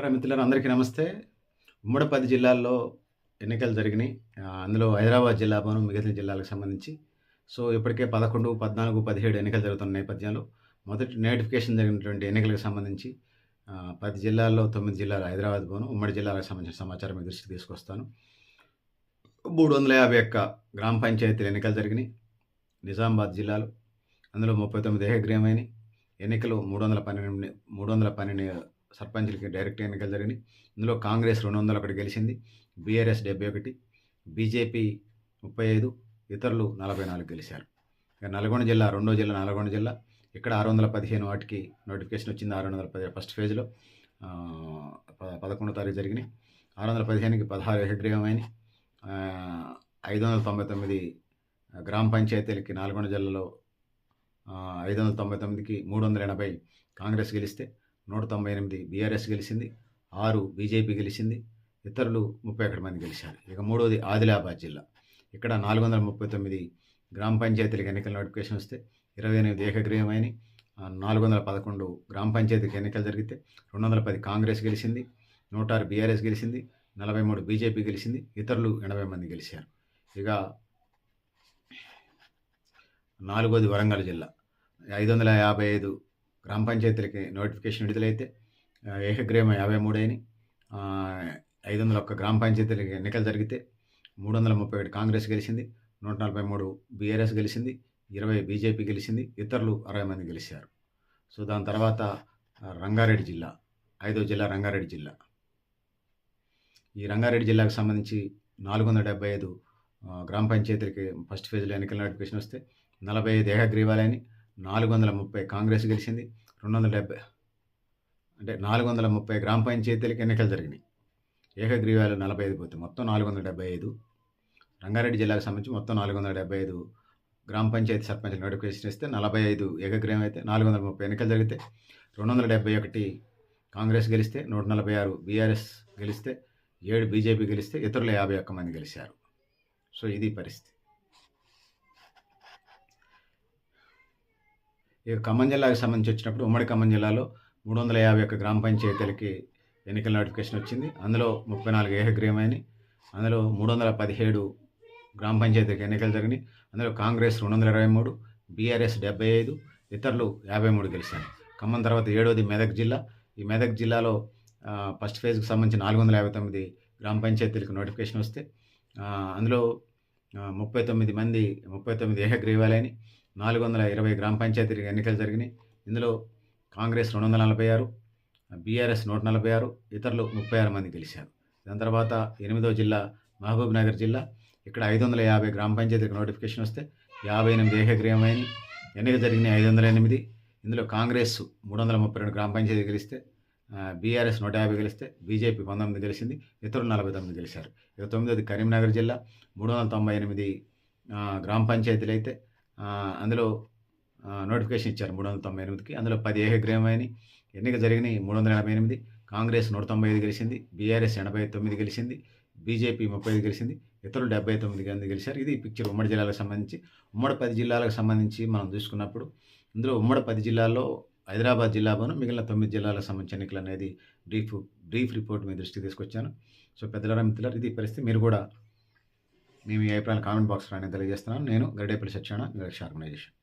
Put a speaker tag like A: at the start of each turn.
A: మిత్రులారా అందరికీ నమస్తే. ఉమ్మడి 10 జిల్లాల్లో ఎన్నికలు జరిగినాయి. అందులో హైదరాబాద్ జిల్లా పోను మిగతా జిల్లాలకు సంబంధించి. సో, ఇప్పటికే 11, 14, 17 ఎన్నికలు జరుగుతున్న నేపథ్యంలో మొదటి నోటిఫికేషన్ జరిగినటువంటి ఎన్నికలకు సంబంధించి 10 జిల్లాల్లో 9 జిల్లాలు హైదరాబాద్ పోను ఉమ్మడి జిల్లాలకు సంబంధించిన సమాచారం మీ దృష్టికి తీసుకొస్తాను. 351 గ్రామ పంచాయతీల ఎన్నికలు జరిగినాయి. నిజామాబాద్ జిల్లాలో అందులో 39 ఏకగ్రీవమైనయి. ఎన్నికలు 312 సర్పంచ్‌లకి డైరెక్ట్ ఎన్నికలు జరిగినాయి. ఇందులో కాంగ్రెస్ 201 గెలిచింది. బీఆర్ఎస్ 71, బీజేపీ 35, ఇతరులు 44 గెలిచారు. ఇక నల్గొండ జిల్లా రెండో జిల్లా నల్గొండ జిల్లా. ఇక్కడ 615 వాటికి నోటిఫికేషన్ వచ్చింది. 610 ఫస్ట్ ఫేజ్‌లో 11వ తారీఖు జరిగినాయి. 615కి 16 ఏకగ్రీవమైనయి. 599 గ్రామ పంచాయతీలకి నల్గొండ జిల్లాలో 599కి 380 కాంగ్రెస్ గెలిస్తే 198 బీఆర్ఎస్ గెలిచింది. 6 బీజేపీ గెలిచింది. ఇతరులు 31 మంది గెలిచారు. ఇక మూడోది ఆదిలాబాద్ జిల్లా. ఇక్కడ 439 గ్రామ పంచాయతీలకు ఎన్నికల నోటిఫికేషన్ వస్తే 28 ఏకగ్రీవమైనయి. 411 గ్రామ పంచాయతీకి ఎన్నికలు జరిగితే 210 కాంగ్రెస్ గెలిచింది. 106 బీఆర్ఎస్ గెలిచింది. 43 బీజేపీ గెలిచింది. ఇతరులు 80 మంది గెలిచారు. ఇక నాలుగోది వరంగల్ జిల్లా. 555 గ్రామ పంచాయతీలకి నోటిఫికేషన్ విడుదలైతే ఏకగ్రీవం 53 అయినాయి. 501 గ్రామ పంచాయతీలకి ఎన్నికలు జరిగితే 331 కాంగ్రెస్ గెలిచింది. 143 బీఆర్ఎస్ గెలిచింది. 20 బీజేపీ గెలిచింది. ఇతరులు 60 మంది గెలిచారు. సో, దాని తర్వాత రంగారెడ్డి జిల్లా. 5వ జిల్లా రంగారెడ్డి జిల్లా. ఈ రంగారెడ్డి జిల్లాకు సంబంధించి 475 గ్రామ పంచాయతీలకి ఫస్ట్ ఫేజ్‌లో ఎన్నికల నోటిఫికేషన్ వస్తే 45 ఏకగ్రీవాలని. 430 కాంగ్రెస్ గెలిచింది. 270 అంటే 430 గ్రామ పంచాయతీలకి ఎన్నికలు జరిగినాయి. ఏకగ్రీవాలు 45 పోతే మొత్తం 475. రంగారెడ్డి జిల్లాకు సంబంధించి మొత్తం 475 గ్రామ పంచాయతీ సర్పంచ్‌ల నోటిఫికేషన్ ఇస్తే 45 ఏకగ్రీవం అయితే 430 ఎన్నికలు జరిగితే 271 కాంగ్రెస్ గెలిస్తే 146 బీఆర్ఎస్ గెలిస్తే 7 బీజేపీ గెలిస్తే ఇతరులు 51 మంది గెలిచారు. సో, ఇది పరిస్థితి. ఇక ఖమ్మం జిల్లాకు సంబంధించి వచ్చినప్పుడు ఉమ్మడి ఖమ్మం జిల్లాలో 351 గ్రామ పంచాయతీలకి ఎన్నికల నోటిఫికేషన్ వచ్చింది. అందులో 34 ఏకగ్రీవమైనయి. అందులో 317 గ్రామ పంచాయతీకి ఎన్నికలు జరిగినాయి. అందులో కాంగ్రెస్ 223, బీఆర్ఎస్ 75, ఇతరులు 53 గెలిచారు. ఖమ్మం తర్వాత ఏడోది మెదక్ జిల్లా. ఈ మెదక్ జిల్లాలో ఫస్ట్ ఫేజ్‌కి సంబంధించి 459 గ్రామ పంచాయతీలకు నోటిఫికేషన్ వస్తే అందులో 39 ఏకగ్రీవాలని. 420 గ్రామ పంచాయతీలకు ఎన్నికలు జరిగినాయి. ఇందులో కాంగ్రెస్ 246, బీఆర్ఎస్ 146, ఇతరులు 36 మంది గెలిచారు. దాని తర్వాత 8వ జిల్లా మహబూబ్‌నగర్ జిల్లా. ఇక్కడ 550 గ్రామ పంచాయతీలకు నోటిఫికేషన్ వస్తే 58 ఏకగ్రీవమైనయి. ఎన్నికలు జరిగినాయి 508. ఇందులో కాంగ్రెస్ 332 గ్రామ పంచాయతీ గెలిస్తే బీఆర్ఎస్ 150 గెలిస్తే బీజేపీ 19 గెలిచింది. ఇతరులు 49 గెలిచారు. ఇక 9వది కరీంనగర్ జిల్లా. 398 గ్రామ పంచాయతీలు అయితే అందులో నోటిఫికేషన్ ఇచ్చారు 398కి. అందులో 10 ఏకగ్రీవమైనయి. ఎన్నికలు జరిగినాయి 388. కాంగ్రెస్ 195 గెలిచింది. బీఆర్ఎస్ 89 గెలిచింది. బీజేపీ 35 గెలిచింది. ఇతరులు 79 మంది గెలిచారు. ఇది పిక్చర్ ఉమ్మడి జిల్లాలకు సంబంధించి. ఉమ్మడి 10 జిల్లాలకు సంబంధించి మనం చూసుకున్నప్పుడు ఇందులో ఉమ్మడి 10 జిల్లాల్లో హైదరాబాద్ జిల్లా పోను మిగిలిన 9 జిల్లాలకు సంబంధించిన ఎన్నికలు అనేది బ్రీఫ్ రిపోర్ట్ మీ దృష్టికి తీసుకొచ్చాను. సో, పెద్దలారా మిత్రులారా ఇది పరిస్థితి. మీరు కూడా మీ అభిప్రాయాలు కామెంట్ బాక్స్‌లో నేను తెలియజేస్తున్నాను. నేను గరిడేపల్లి సత్యనారాయణ, ఆర్గనైజేషన్.